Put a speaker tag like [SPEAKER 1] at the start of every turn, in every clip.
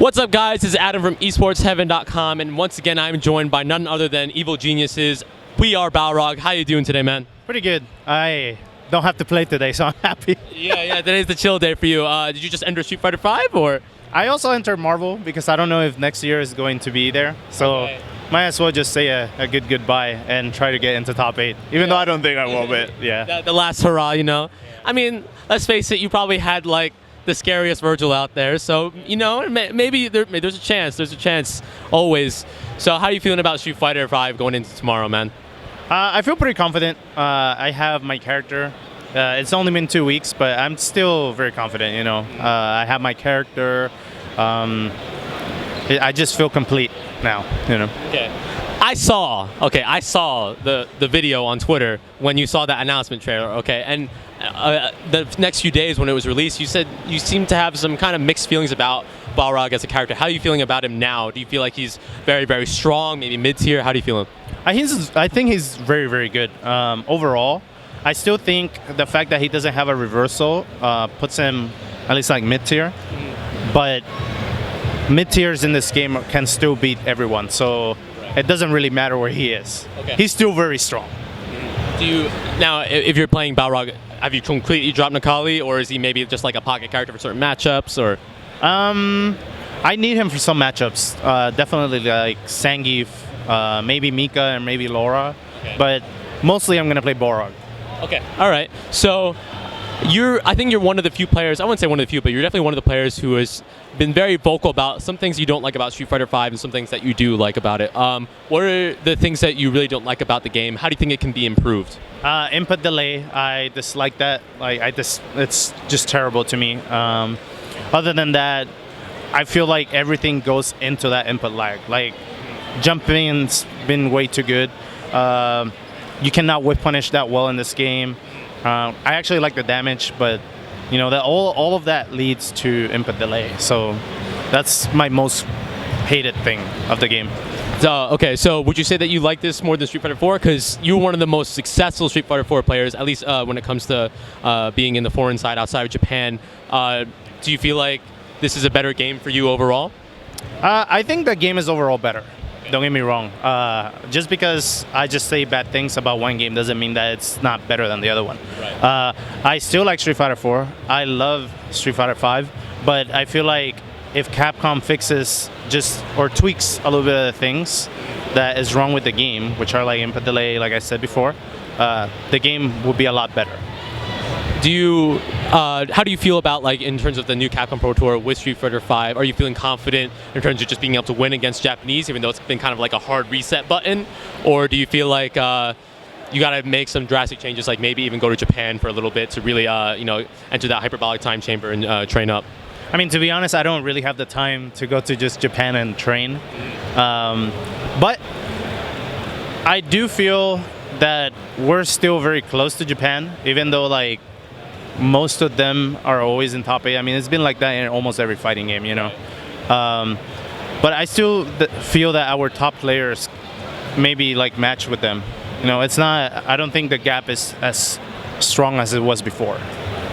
[SPEAKER 1] What's up, guys? This is Adam from esportsheaven.com, and once again, I'm joined by none other than Evil Geniuses. We are Balrog. How you doing today, man?
[SPEAKER 2] Pretty good. I don't have to play today, so I'm happy.
[SPEAKER 1] Yeah. Today's the chill day for you. Did you just enter Street Fighter V, or?
[SPEAKER 2] I also entered Marvel because I don't know if next year is going to be there. So
[SPEAKER 1] Okay.
[SPEAKER 2] might as well just say a good goodbye and try to get into top 8. Even though I don't think I will, but yeah.
[SPEAKER 1] The last hurrah, you know? I mean, let's face it, you probably had, like, the scariest Virgil out there, so, you know, maybe there's a chance, always. So how are you feeling about Street Fighter V going into tomorrow, man?
[SPEAKER 2] I feel pretty confident. I have my character. It's only been 2 weeks, but I'm still very confident, you know. I have my character. I just feel complete now, you know.
[SPEAKER 1] Okay. I saw the video on Twitter when you saw that announcement trailer, okay? And the next few days when it was released, you said you seemed to have some kind of mixed feelings about Balrog as a character. How are you feeling about him now? Do you feel like he's very, very strong, maybe mid-tier? How do you feel him?
[SPEAKER 2] I think he's very, very good. Overall, I still think the fact that he doesn't have a reversal puts him at least like mid-tier. But mid-tiers in this game can still beat everyone, so it doesn't really matter where he is.
[SPEAKER 1] Okay.
[SPEAKER 2] He's still very strong.
[SPEAKER 1] Now, if you're playing Balrog, have you completely dropped Nakali, or is he maybe just like a pocket character for certain matchups, or?
[SPEAKER 2] I need him for some matchups. Definitely like Zangief, maybe Mika, and maybe Laura.
[SPEAKER 1] Okay.
[SPEAKER 2] But mostly I'm gonna play Balrog.
[SPEAKER 1] Okay, all right. So I think you're one of the few players, I wouldn't say one of the few, but you're definitely one of the players who has been very vocal about some things you don't like about Street Fighter V and some things that you do like about it. What are the things that you really don't like about the game? How do you think it can be improved?
[SPEAKER 2] Input delay, I dislike that. It's just terrible to me. Other than that, I feel like everything goes into that input lag. Like jumping's been way too good. You cannot whip punish that well in this game. I actually like the damage, but you know that all of that leads to input delay. So that's my most hated thing of the game.
[SPEAKER 1] So would you say that you like this more than Street Fighter 4? Because you're one of the most successful Street Fighter 4 players, at least when it comes to being in the foreign side outside of Japan. Do you feel like this is a better game for you overall?
[SPEAKER 2] I think the game is overall better. Don't get me wrong. Just because I just say bad things about one game doesn't mean that it's not better than the other one.
[SPEAKER 1] Right.
[SPEAKER 2] I still like Street Fighter 4. I love Street Fighter 5, but I feel like if Capcom fixes or tweaks a little bit of the things that is wrong with the game, which are like input delay, like I said before, the game will be a lot better.
[SPEAKER 1] How do you feel about, like, in terms of the new Capcom Pro Tour with Street Fighter V? Are you feeling confident in terms of just being able to win against Japanese, even though it's been kind of like a hard reset button? Or do you feel like you got to make some drastic changes, like maybe even go to Japan for a little bit to really, enter that hyperbolic time chamber and train up?
[SPEAKER 2] I mean, to be honest, I don't really have the time to go to just Japan and train. But I do feel that we're still very close to Japan, even though, like, most of them are always in top 8. I mean, it's been like that in almost every fighting game, you know. But I still feel that our top players maybe like match with them. You know, it's not. I don't think the gap is as strong as it was before.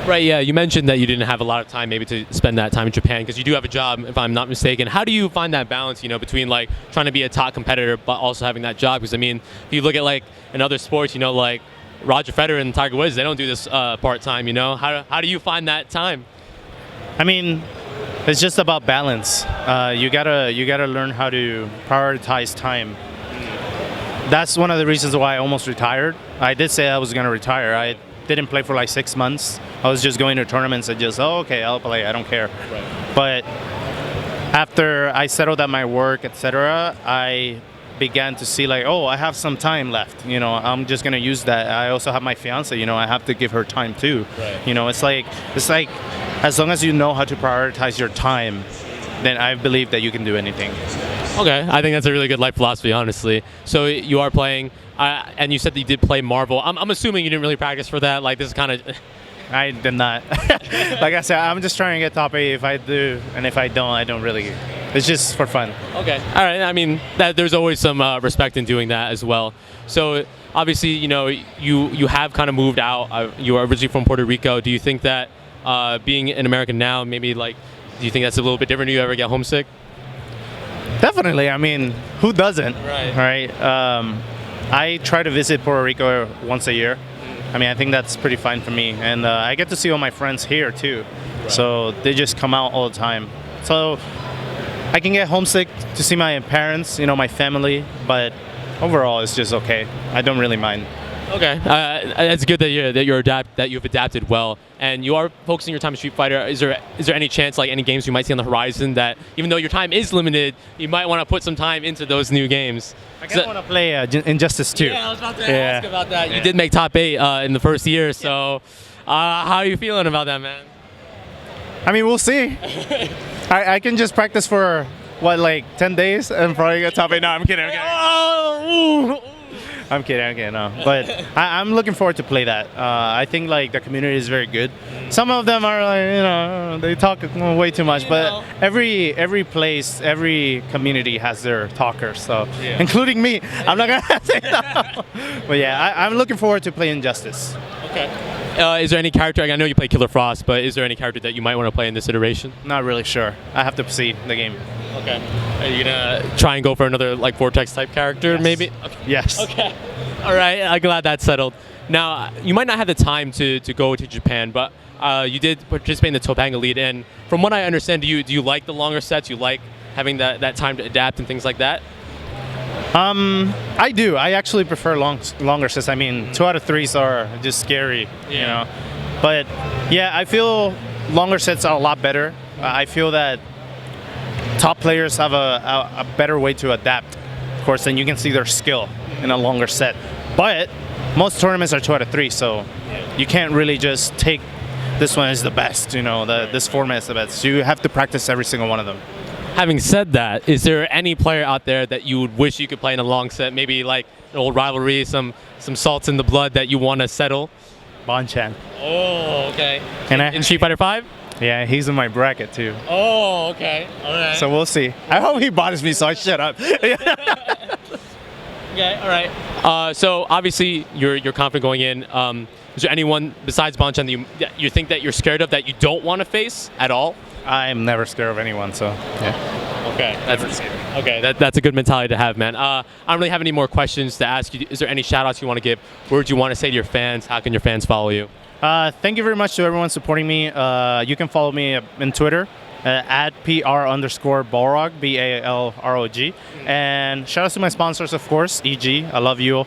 [SPEAKER 1] Right, yeah. You mentioned that you didn't have a lot of time maybe to spend that time in Japan because you do have a job, if I'm not mistaken. How do you find that balance, you know, between like trying to be a top competitor but also having that job? Because I mean, if you look at like in other sports, you know, like Roger Federer and Tiger Woods, they don't do this part-time, you know? How do you find that time?
[SPEAKER 2] I mean, it's just about balance. You gotta learn how to prioritize time. That's one of the reasons why I almost retired. I did say I was gonna retire. I didn't play for like 6 months. I was just going to tournaments and just, okay, I'll play, I don't care.
[SPEAKER 1] Right.
[SPEAKER 2] But after I settled at my work, etc., I began to see like, oh, I have some time left. You know, I'm just gonna use that. I also have my fiance. You know, I have to give her time too.
[SPEAKER 1] Right.
[SPEAKER 2] You know, it's like as long as you know how to prioritize your time, then I believe that you can do anything.
[SPEAKER 1] Okay, I think that's a really good life philosophy, honestly. So you are playing, and you said that you did play Marvel. I'm assuming you didn't really practice for that. Like, this is kind of.
[SPEAKER 2] I did not. Like I said, I'm just trying to get top 8 if I do, and if I don't, I don't really. It's just for fun.
[SPEAKER 1] Okay. All right. I mean, there's always some respect in doing that as well. So obviously, you know, you have kind of moved out. You are originally from Puerto Rico. Do you think that being in America now, maybe like, do you think that's a little bit different? Do you ever get homesick?
[SPEAKER 2] Definitely. I mean, who doesn't?
[SPEAKER 1] Right.
[SPEAKER 2] Right. I try to visit Puerto Rico once a year. I mean, I think that's pretty fine for me, and I get to see all my friends here too.
[SPEAKER 1] Right.
[SPEAKER 2] So they just come out all the time. So I can get homesick to see my parents, you know, my family, but overall it's just okay. I don't really mind.
[SPEAKER 1] Okay, it's good that you've adapted well, and you are focusing your time on Street Fighter. Is there any chance, like any games you might see on the horizon, that even though your time is limited, you might want to put some time into those new games?
[SPEAKER 2] I kind of want to play Injustice 2.
[SPEAKER 1] Yeah, I was about to ask about that. You did make top 8 in the first year, so how are you feeling about that, man?
[SPEAKER 2] I mean, we'll see. I can just practice for what, like 10 days and probably get top 8. No, I'm kidding. I'm kidding, no. But I'm looking forward to play that. I think like the community is very good. Some of them are like, you know, they talk way too much. But every place, every community has their talkers. So including me, I'm not gonna say that. But yeah, I'm looking forward to playing Justice.
[SPEAKER 1] Okay. Is there any character? I know you play Killer Frost, but is there any character that you might want to play in this iteration?
[SPEAKER 2] Not really sure. I have to see the game.
[SPEAKER 1] Okay. Are you gonna try and go for another like Vortex type character, maybe? Okay.
[SPEAKER 2] Yes.
[SPEAKER 1] Okay. All right. I'm glad that's settled. Now, you might not have the time to go to Japan, but you did participate in the Topanga League, and from what I understand, do you like the longer sets? You like having that time to adapt and things like that?
[SPEAKER 2] I do. I actually prefer longer sets. I mean, 2 out of 3s are just scary, you know. But yeah, I feel longer sets are a lot better. I feel that top players have a better way to adapt, of course, and you can see their skill in a longer set. But most tournaments are 2 out of 3, so you can't really just take this one is the best, you know, this format is the best. So you have to practice every single one of them.
[SPEAKER 1] Having said that, is there any player out there that you would wish you could play in a long set? Maybe like an old rivalry, some salts in the blood that you want to settle?
[SPEAKER 2] Bonchan.
[SPEAKER 1] Oh, okay.
[SPEAKER 2] And
[SPEAKER 1] in Street Fighter 5?
[SPEAKER 2] Yeah, he's in my bracket too.
[SPEAKER 1] Oh, okay. All right.
[SPEAKER 2] So we'll see. I hope he bothers me so I shut up.
[SPEAKER 1] Okay, all right. So obviously you're confident going in. Is there anyone besides Bonchan that you think that you're scared of that you don't want to face at all?
[SPEAKER 2] I'm never scared of anyone, so yeah.
[SPEAKER 1] Okay, that's a good mentality to have, man. I don't really have any more questions to ask you. Is there any shout-outs you want to give? Words you want to say to your fans? How can your fans follow you?
[SPEAKER 2] Thank you very much to everyone supporting me. You can follow me in Twitter at PR_Balrog, BALROG. And shout out to my sponsors, of course, EG. I love you.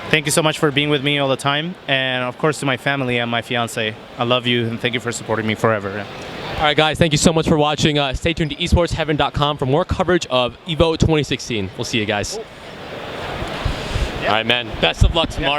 [SPEAKER 2] Thank you so much for being with me all the time. And of course to my family and my fiance. I love you and thank you for supporting me forever.
[SPEAKER 1] All right, guys, thank you so much for watching. Stay tuned to esportsheaven.com for more coverage of EVO 2016. We'll see you guys. All right, man. Best of luck tomorrow.